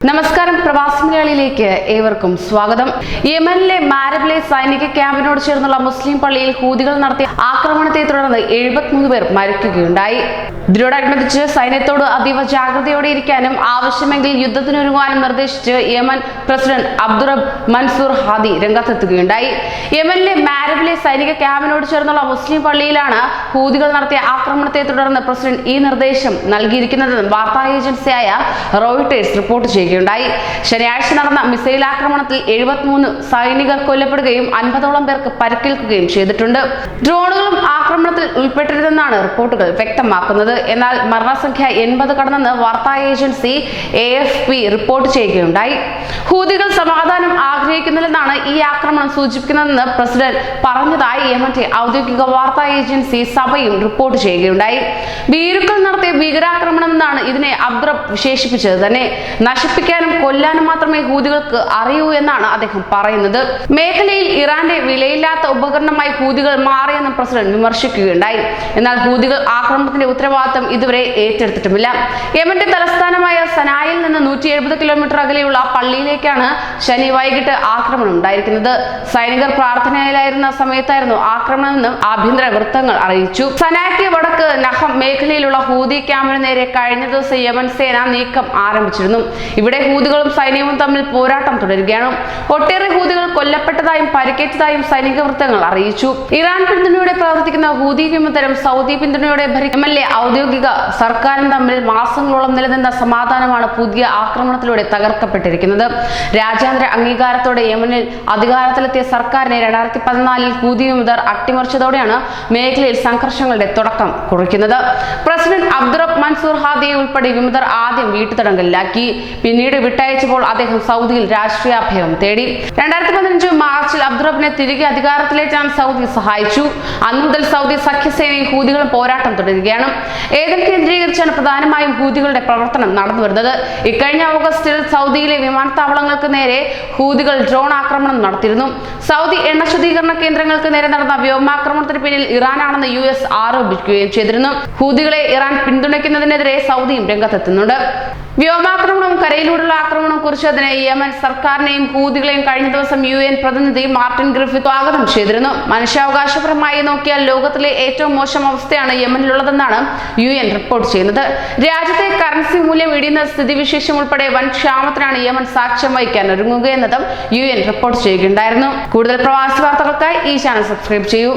നമസ്കാരം, പ്രവാസി മലയാളിയിലേക്ക് ഏവർക്കും സ്വാഗതം. യമനിലെ മാരബിലെ സൈനിക ക്യാമ്പിനോട് ചേർന്നുള്ള മുസ്ലിം പള്ളിയിൽ ഹൂതികൾ നടത്തിയ ആക്രമണത്തെ തുടർന്ന് 73 പേർ മരിക്കുകയുണ്ടായി. ഇതിനോടനുബന്ധിച്ച് സൈന്യത്തോട് അതീവ ജാഗ്രതയോടെ ഇരിക്കാനും ആവശ്യമെങ്കിൽ യുദ്ധത്തിനൊരുങ്ങാനും നിർദ്ദേശിച്ച് യമൻ പ്രസിഡന്റ് അബ്ദുറബ് മൻസൂർ ഹാദി രംഗത്തെത്തുകയുണ്ടായി. യമനിലെ മാരബിലെ സൈനിക ക്യാമ്പിനോട് ചേർന്നുള്ള മുസ്ലിം പള്ളിയിലാണ് ഹൂതികൾ നടത്തിയ ആക്രമണത്തെ തുടർന്ന് പ്രസിഡന്റ് ഈ നിർദ്ദേശം നൽകിയിരിക്കുന്നതെന്ന് വാർത്താ ഏജൻസിയായ റോയിട്ടേഴ്സ് റിപ്പോർട്ട് ചെയ്യുകയുണ്ടായി. ശനിയാഴ്ച നടന്ന മിസൈൽ ആക്രമണത്തിൽ 73 സൈനികർ കൊല്ലപ്പെടുകയും 50ഓളം പേർക്ക് പരിക്കേൽക്കുകയും ചെയ്തിട്ടുണ്ട്. ഡ്രോണുകളും ആക്രമണത്തിൽ ഉൾപ്പെട്ടിരുന്നെന്നാണ് റിപ്പോർട്ടുകൾ വ്യക്തമാക്കുന്നത്. എന്നാൽ മരണസംഖ്യ 80 കടന്നെന്ന് വാർത്താ ഏജൻസി AFP റിപ്പോർട്ട് ചെയ്യുകയുണ്ടായി. ഹൂതികൾ സമാധാനം ആഗ്രഹിക്കുന്നില്ലെന്നാണ് ഈ ആക്രമണം സൂചിപ്പിക്കുന്നതെന്ന് പ്രസിഡന്റ് പറഞ്ഞതായി യമന്റെ ഔദ്യോഗിക വാർത്താ ഏജൻസി സഭയും റിപ്പോർട്ട് ചെയ്യുകയുണ്ടായി. ഭീരുക്കൾ നടത്തിയ ഭീകരാക്രമണം എന്നാണ് ഇതിനെ അബ്ദുറബ് വിശേഷിപ്പിച്ചത് തന്നെ. നശിപ്പിക്കാനും കൊല്ലാനും മാത്രമേ ഹൂതികൾക്ക് അറിയൂ എന്നാണ് അദ്ദേഹം പറയുന്നത്. മേഖലയിൽ ഇറാന്റെ വിലയില്ലാത്ത ഉപകരണമായി ഹൂതികൾ മാറിയെന്ന് പ്രസിഡന്റ് വിമർശിക്കുകയുണ്ടായി. എന്നാൽ ഹൂതികൾ ആക്രമണത്തിന്റെ ഉത്തരവാദിത്തം ഇതുവരെ ഏറ്റെടുത്തിട്ടുമില്ല. യമന്റെ തലസ്ഥാനമായ സനായിൽ നിന്ന് 170 കിലോമീറ്റർ അകലെയുള്ള പള്ളിയിലേക്കാണ് ശനി വൈകിട്ട് ആക്രമണം ഉണ്ടായിരിക്കുന്നത്. സൈനികർ പ്രാർത്ഥനയിലായിരുന്ന സമയത്തായിരുന്നു ആക്രമണമെന്ന് ആഭ്യന്തര വൃത്തങ്ങൾ അറിയിച്ചു. സനായ്ക്ക് വടക്ക് നഹം മേഖലയിലുള്ള ഹൂതി ക്യാമ്പിന് നേരെ കഴിഞ്ഞ ദിവസം യമൻ സേന നീക്കം ആരംഭിച്ചിരുന്നു. ഇവിടെ ഹൂതികളും സൈന്യവും തമ്മിൽ പോരാട്ടം തുടരുകയാണ്. ഒട്ടേറെ ഹൂതികൾ കൊല്ലപ്പെട്ടതായും പരിക്കേറ്റതായും സൈനിക വൃത്തങ്ങൾ അറിയിച്ചു. ഇറാൻ പിന്തുണയോടെ പ്രവർത്തിക്കുന്ന ഹൂതി വിമതരും സൗദി പിന്തുണയോടെ യമനിലെ ഔദ്യോഗിക സർക്കാരും തമ്മിൽ മാസങ്ങളോളം നിലനിന്ന സമാധാനമാണ് പുതിയ ആക്രമണത്തിലൂടെ തകർക്കപ്പെട്ടിരിക്കുന്നത്. രാജ്യാന്തര അംഗീകാരത്തോടെ യമനിൽ അധികാരത്തിലെത്തിയ സർക്കാരിനെ 2014 ഹൂതി വിമതർ അട്ടിമറിച്ചതോടെയാണ് മേഖലയിൽ സംഘർഷങ്ങളുടെ തുടക്കം കുറിക്കുന്നത്. പ്രസിഡന്റ് അബ്ദുറബ് മൻസൂർ ഹാദിയെ ഉൾപ്പെടെ വിമതർ ആദ്യം വീട്ടുതടങ്കലിലാക്കി. പിന്നീട് വിട്ടയച്ചപ്പോൾ അദ്ദേഹം സൗദിയിൽ രാഷ്ട്രീയാഭയം തേടി. 2015 മാർച്ചിൽ അബ്ദുറബിനെ തിരികെ അധികാരത്തിലേറ്റാൻ സൗദി സഹായിച്ചു. അന്നു മുതൽ സൗദി സഖ്യസേനയും ഹൂതികളും പോരാട്ടം തുടരുകയാണ്. ഏതൻ കേന്ദ്രീകരിച്ചാണ് പ്രധാനമായും ഹൂതികളുടെ പ്രവർത്തനം നടന്നുവരുന്നത്. ഇക്കഴിഞ്ഞ ഓഗസ്റ്റിൽ സൗദിയിലെ വിമാനത്താവളങ്ങൾക്ക് നേരെ ഹൂതികൾ ഡ്രോൺ ആക്രമണം നടത്തിയിരുന്നു. സൗദി എണ്ണ ശുദ്ധീകരണ കേന്ദ്രങ്ങൾക്ക് നേരെ നടന്ന വ്യോമാക്രമണത്തിന് പിന്നിൽ ഇറാനാണെന്ന് US ആരോപിക്കുകയും ചെയ്തിരുന്നു. ഹൂതികളെ ഇറാൻ പിന്തുണയ്ക്കുന്നതിനെതിരെ സൗദിയും രംഗത്തെത്തുന്നുണ്ട്. വ്യോമാക്രമണവും കരയിലൂടെയുള്ള ആക്രമണവും കുറിച്ചതിന് യമൻ സർക്കാരിനെയും ഹൂതികളെയും കഴിഞ്ഞ ദിവസം UN പ്രതിനിധി മാർട്ടിൻ ഗ്രിഫിത്ത് സ്വാഗതം ചെയ്തിരുന്നു. മനുഷ്യാവകാശപരമായി നോക്കിയാൽ ലോകത്തിലെ ഏറ്റവും മോശം അവസ്ഥയാണ് യമനിലുള്ളതെന്നാണ് UN റിപ്പോർട്ട് ചെയ്യുന്നത്. രാജ്യത്തെ കറൻസി മൂല്യം ഇടിയുന്ന സ്ഥിതിവിശേഷം ഉൾപ്പെടെ വൻ ക്ഷാമത്തിനാണ് യമൻ സാക്ഷ്യം വഹിക്കാൻ ഒരുങ്ങുകയെന്നതും UN റിപ്പോർട്ട് ചെയ്യുകയുണ്ടായിരുന്നു. കൂടുതൽ പ്രവാസി വാർത്തകൾക്കായി ഈ ചാനൽ സബ്സ്ക്രൈബ് ചെയ്യൂ.